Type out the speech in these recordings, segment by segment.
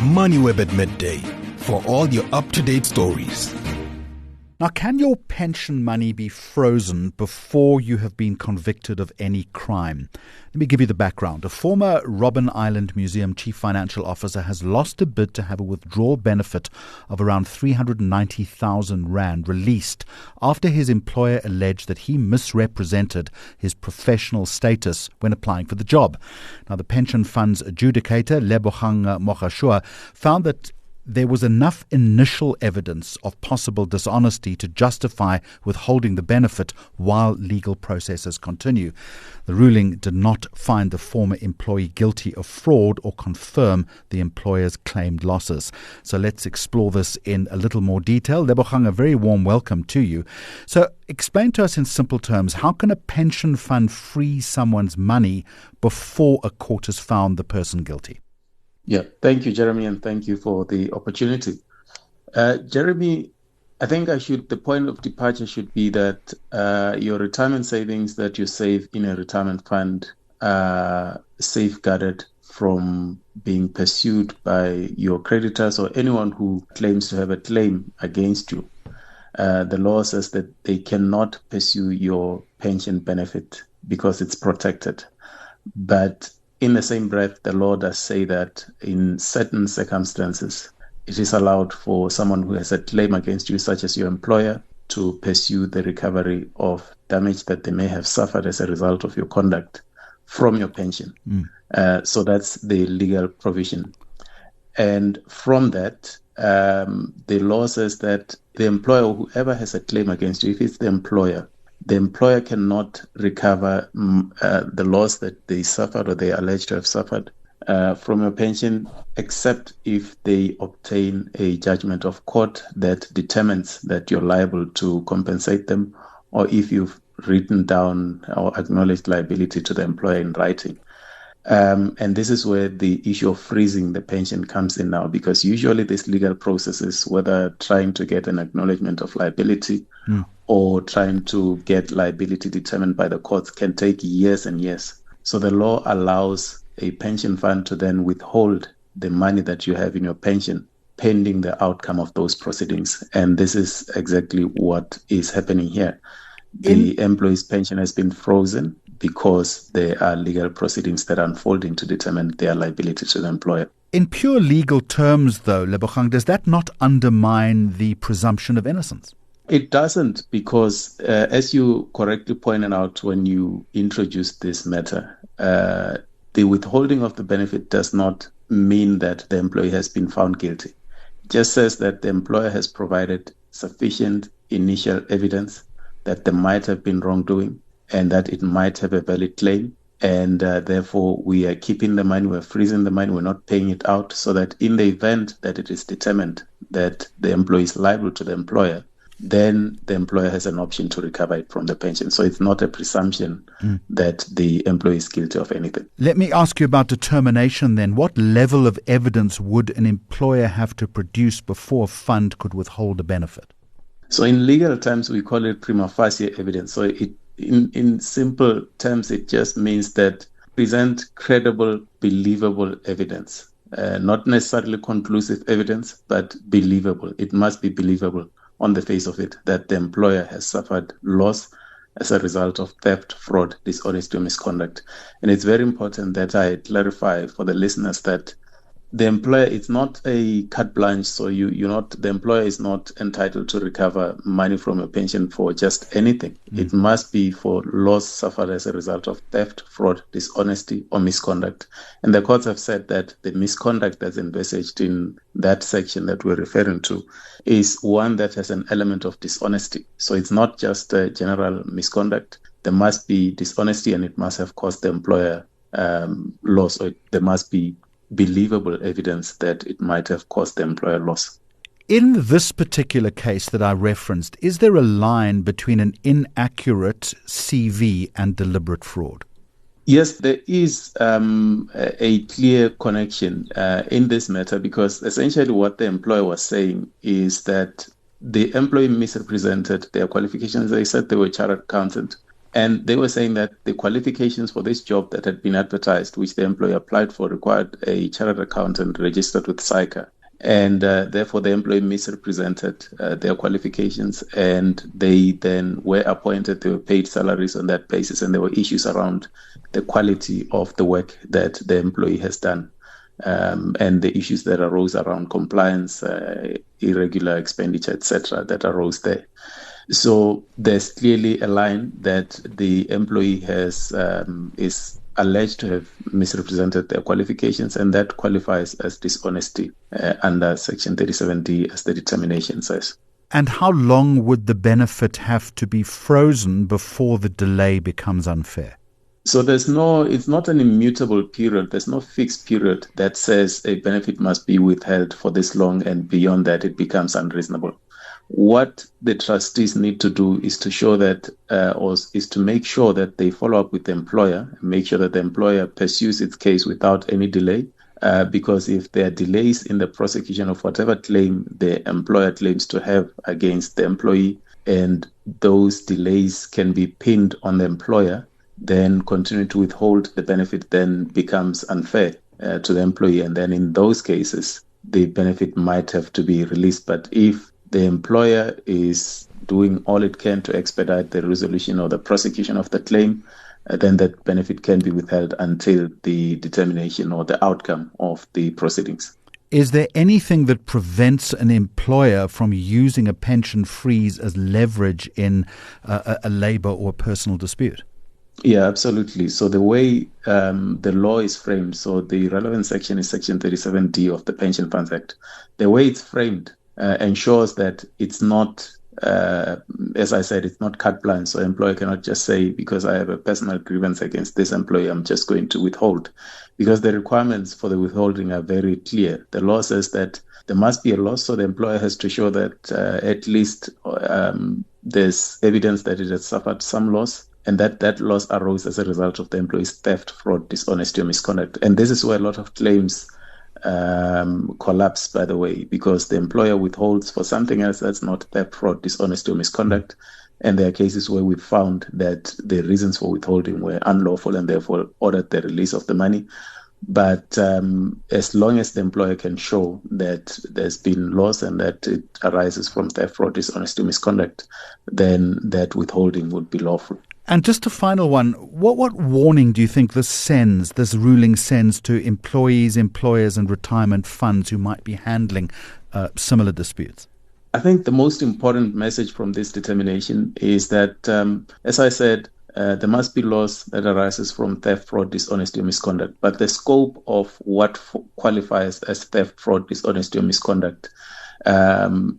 Moneyweb at midday for all your up-to-date stories. Now, can your pension money be frozen before you have been convicted of any crime? Let me give you the background. A former Robben Island Museum chief financial officer has lost a bid to have a withdrawal benefit of around 390,000 rand released after his employer alleged that he misrepresented his professional status when applying for the job. Now, the pension fund's adjudicator, Lebogang Mogashua, found that there was enough initial evidence of possible dishonesty to justify withholding the benefit while legal processes continue. The ruling did not find the former employee guilty of fraud or confirm the employer's claimed losses. So let's explore this in a little more detail. Lebogang, a very warm welcome to you. So explain to us in simple terms, how can a pension fund freeze someone's money before a court has found the person guilty? Yeah, thank you, Jeremy, and thank you for the opportunity. Jeremy, I think the point of departure should be that your retirement savings that you save in a retirement fund are safeguarded from being pursued by your creditors or anyone who claims to have a claim against you. The law says that they cannot pursue your pension benefit because it's protected. But in the same breath, the law does say that in certain circumstances, it is allowed for someone who has a claim against you, such as your employer, to pursue the recovery of damage that they may have suffered as a result of your conduct from your pension. So that's the legal provision. And from that, the law says that the employer, or whoever has a claim against you, if it's the employer cannot recover the loss that they suffered or they are alleged to have suffered from your pension, except if they obtain a judgment of court that determines that you're liable to compensate them, or if you've written down or acknowledged liability to the employer in writing. And this is where the issue of freezing the pension comes in now, because usually these legal processes, whether trying to get an acknowledgement of liability or trying to get liability determined by the courts, can take years and years. So the law allows a pension fund to then withhold the money that you have in your pension pending the outcome of those proceedings. And this is exactly what is happening here. The employee's pension has been frozen because there are legal proceedings that are unfolding to determine their liability to the employer. In pure legal terms, though, Lebogang, does that not undermine the presumption of innocence? It doesn't, because as you correctly pointed out when you introduced this matter, the withholding of the benefit does not mean that the employee has been found guilty. It just says that the employer has provided sufficient initial evidence that there might have been wrongdoing and that it might have a valid claim. And therefore, we are keeping the money, we're freezing the money, we're not paying it out, so that in the event that it is determined that the employee is liable to the employer, then the employer has an option to recover it from the pension. So it's not a presumption that the employee is guilty of anything. Let me ask you about determination then. What level of evidence would an employer have to produce before a fund could withhold a benefit? So in legal terms, we call it prima facie evidence. So in simple terms, it just means that present credible, believable evidence. Not necessarily conclusive evidence, but believable. It must be believable on the face of it that the employer has suffered loss as a result of theft, fraud, dishonesty, or misconduct. And it's very important that I clarify for the listeners that the employer, it's not a carte blanche, so the employer is not entitled to recover money from a pension for just anything. It must be for loss suffered as a result of theft, fraud, dishonesty, or misconduct. And the courts have said that the misconduct that's envisaged in that section that we're referring to is one that has an element of dishonesty. So it's not just a general misconduct. There must be dishonesty, and it must have caused the employer loss, or there must be believable evidence that it might have caused the employer loss. In this particular case that I referenced, is there a line between an inaccurate CV and deliberate fraud? Yes, there is a clear connection in this matter, because essentially what the employer was saying is that the employee misrepresented their qualifications. They said they were a chartered accountant, And they were saying that the qualifications for this job that had been advertised, which the employee applied for, required a chartered accountant registered with SICA. And therefore, the employee misrepresented their qualifications, and they then were appointed, they were paid salaries on that basis, and there were issues around the quality of the work that the employee has done, and the issues that arose around compliance, irregular expenditure, etc., that arose there. So there's clearly a line that the employee has is alleged to have misrepresented their qualifications, and that qualifies as dishonesty under Section 37D, as the determination says. And how long would the benefit have to be frozen before the delay becomes unfair? So it's not an immutable period. There's no fixed period that says a benefit must be withheld for this long, and beyond that it becomes unreasonable. What the trustees need to do is to show that, is to make sure that they follow up with the employer, and make sure that the employer pursues its case without any delay. Because if there are delays in the prosecution of whatever claim the employer claims to have against the employee, and those delays can be pinned on the employer, then continuing to withhold the benefit then becomes unfair to the employee. And then in those cases, the benefit might have to be released. But if the employer is doing all it can to expedite the resolution or the prosecution of the claim, then that benefit can be withheld until the determination or the outcome of the proceedings. Is there anything that prevents an employer from using a pension freeze as leverage in a labour or personal dispute? Yeah, absolutely. So the way the law is framed, so the relevant section is Section 37D of the Pension Funds Act. The way it's framed ensures that it's not, as I said, it's not carte blanche. So employer cannot just say, because I have a personal grievance against this employee, I'm just going to withhold. Because the requirements for the withholding are very clear. The law says that there must be a loss, so the employer has to show that at least there's evidence that it has suffered some loss, and that loss arose as a result of the employee's theft, fraud, dishonesty, or misconduct. And this is where a lot of claims collapse, by the way, because the employer withholds for something else that's not theft, fraud, dishonesty, or misconduct. And there are cases where we found that the reasons for withholding were unlawful and therefore ordered the release of the money. But as long as the employer can show that there's been loss and that it arises from theft, fraud, dishonesty, or misconduct, then that withholding would be lawful. And just a final one, what warning do you think this ruling sends to employees, employers and retirement funds who might be handling similar disputes? I think the most important message from this determination is that, as I said, there must be loss that arises from theft, fraud, dishonesty, or misconduct. But the scope of what qualifies as theft, fraud, dishonesty, or misconduct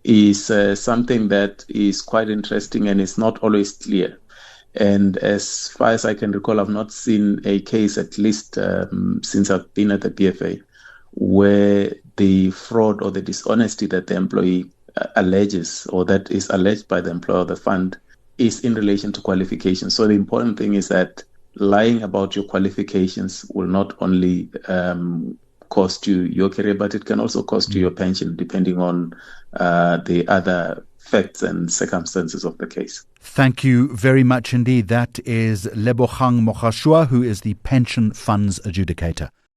is something that is quite interesting and is not always clear. And as far as I can recall, I've not seen a case, at least since I've been at the PFA, where the fraud or the dishonesty that the employee alleges, or that is alleged by the employer or the fund, is in relation to qualifications. So the important thing is that lying about your qualifications will not only cost you your career, but it can also cost you your pension, depending on the other facts and circumstances of the case. Thank you very much indeed. That is Lebogang Mogashua, who is the pension funds adjudicator.